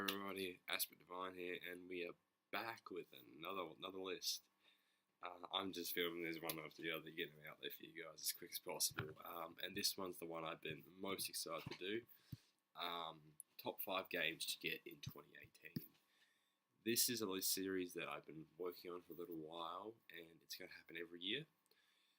everybody, Aspect Divine here, and we are back with another list. I'm just filming this one after the other, getting them out there for you guys as quick as possible. And this one's the one I've been most excited to do. Top 5 games to get in 2018. This is a list series that I've been working on for a little while, and it's going to happen every year.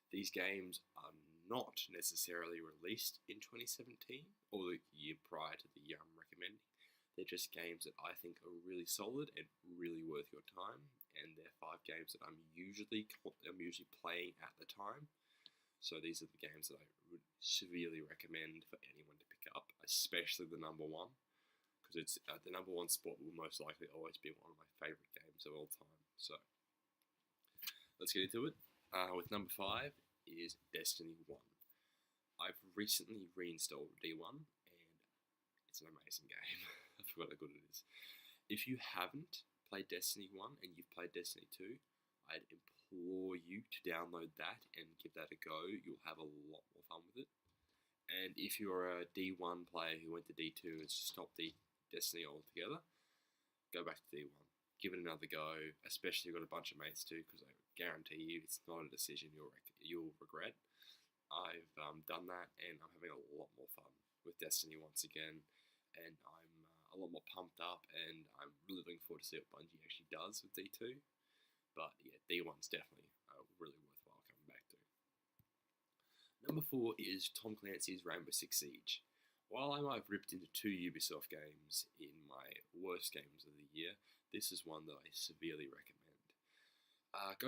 These games are not necessarily released in 2017 or the year prior to the year I'm recommending. They're just games that I think are really solid and really worth your time, and they're 5 games that I'm usually playing at the time. So these are the games that I would severely recommend for anyone to pick up, especially the number one, because it's the number one spot will most likely always be one of my favorite games of all time. So let's get into it. With number 5 is Destiny 1. I've recently reinstalled D1, and it's an amazing game. I forgot how good it is. If you haven't played Destiny 1 and you've played Destiny 2, I'd implore you to download that and give that a go. You'll have a lot more fun with it. And if you're a D1 player who went to D2 and stopped the Destiny altogether, go back to D1. Give it another go, especially if you've got a bunch of mates too, because I guarantee you it's not a decision you'll regret. I've done that, and I'm having a lot more fun with Destiny once again, and I'm a lot more pumped up, and I'm really looking forward to see what Bungie actually does with D2. But yeah, D1's definitely really worthwhile coming back to. Number 4 is Tom Clancy's Rainbow Six Siege. While I might have ripped into 2 Ubisoft games in my worst games of the year, this is one that I severely recommend. Not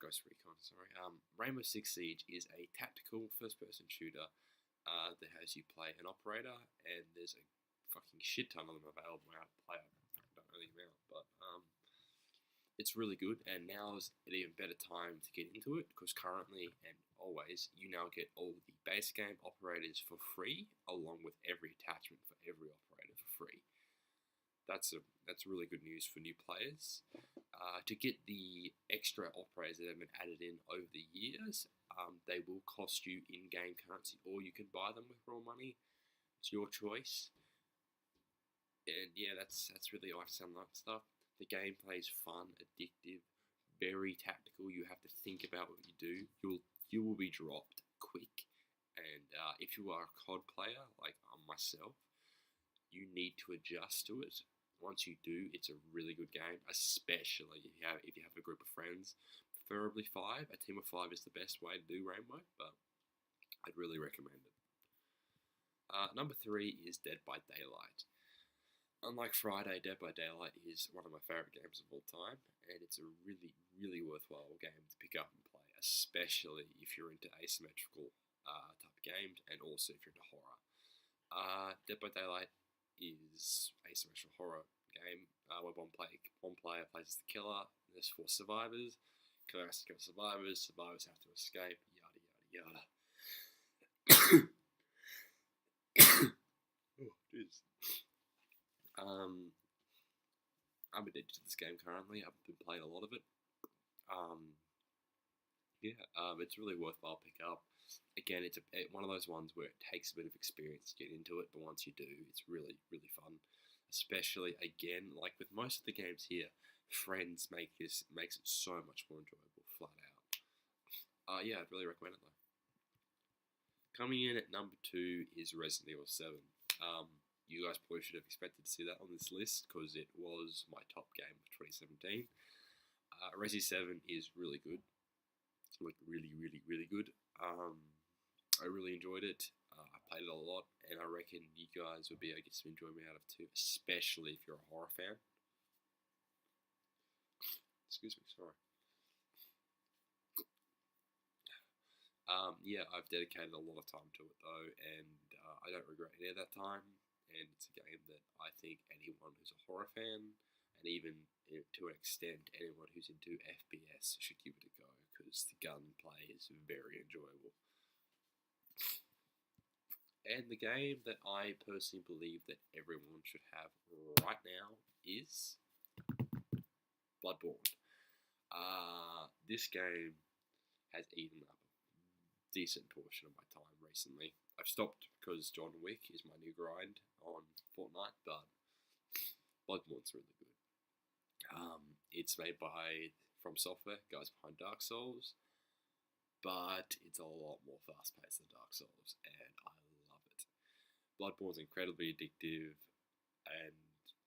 Ghost Recon, sorry. Rainbow Six Siege is a tactical first-person shooter that has you play an operator, and there's a fucking shit ton of them available out to play. I don't know the amount, but it's really good, and now is an even better time to get into it, because currently and always you now get all the base game operators for free, along with every attachment for every operator for free. That's really good news for new players. To get the extra operators that have been added in over the years, they will cost you in-game currency, or you can buy them with raw money. It's your choice. And yeah, that's really awesome stuff. The gameplay is fun, addictive, very tactical. You have to think about what you do. You will be dropped quick, and if you are a COD player like myself, you need to adjust to it. Once you do, it's a really good game, especially if you have a group of friends. Preferably 5. A team of 5 is the best way to do Rainbow, but I'd really recommend it. Number 3 is Dead by Daylight. Unlike Friday, Dead by Daylight is one of my favourite games of all time, and it's a really, really worthwhile game to pick up and play, especially if you're into asymmetrical type of games, and also if you're into horror. Dead by Daylight is a asymmetrical horror game where one player plays as the killer. There's 4 survivors. Killer has to kill survivors. Survivors have to escape. Yada yada yada. Oh, jeez. I'm addicted to this game currently. I've been playing a lot of it. It's really worthwhile pick up. Again, it's one of those ones where it takes a bit of experience to get into it, but once you do, it's really, really fun. Especially, again, like with most of the games here, friends makes it so much more enjoyable, flat out. I'd really recommend it though. Coming in at number 2 is Resident Evil 7. You guys probably should have expected to see that on this list, because it was my top game of 2017. Resi 7 is really good. It's like really, really, really good. I really enjoyed it. I played it a lot, and I reckon you guys would be able to get some enjoyment out of it too, especially if you're a horror fan. Excuse me, sorry. I've dedicated a lot of time to it though, and I don't regret any of that time. And it's a game that I think anyone who's a horror fan, and even to an extent anyone who's into FPS, should give it a go, because the gunplay is very enjoyable. And the game that I personally believe that everyone should have right now is Bloodborne. This game has eaten up a decent portion of my time recently. I've stopped because John Wick is my new grind on Fortnite, but Bloodborne's really good. It's made by From Software, guys behind Dark Souls, but it's a lot more fast-paced than Dark Souls, and I love it. Bloodborne's incredibly addictive, and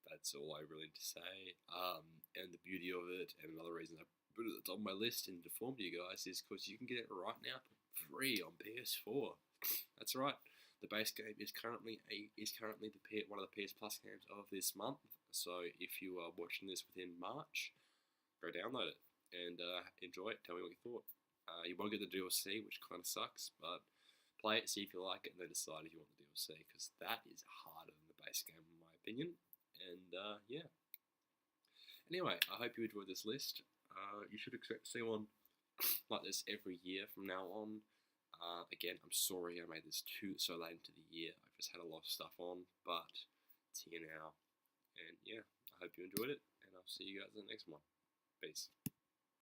that's all I really need to say. And the beauty of it, and another reason I put it at the top of my list and informed you guys, is because you can get it right now for free on PS4. That's right. The base game is currently one of the PS Plus games of this month. So if you are watching this within March, go download it and enjoy it. Tell me what you thought. You won't get the DLC, which kind of sucks, but play it, see if you like it, and then decide if you want the DLC, because that is harder than the base game in my opinion. And yeah. Anyway, I hope you enjoyed this list. You should expect to see one like this every year from now on. Again, I'm sorry I made this so late into the year. I've just had a lot of stuff on, but it's here now. And yeah, I hope you enjoyed it, and I'll see you guys in the next one. Peace.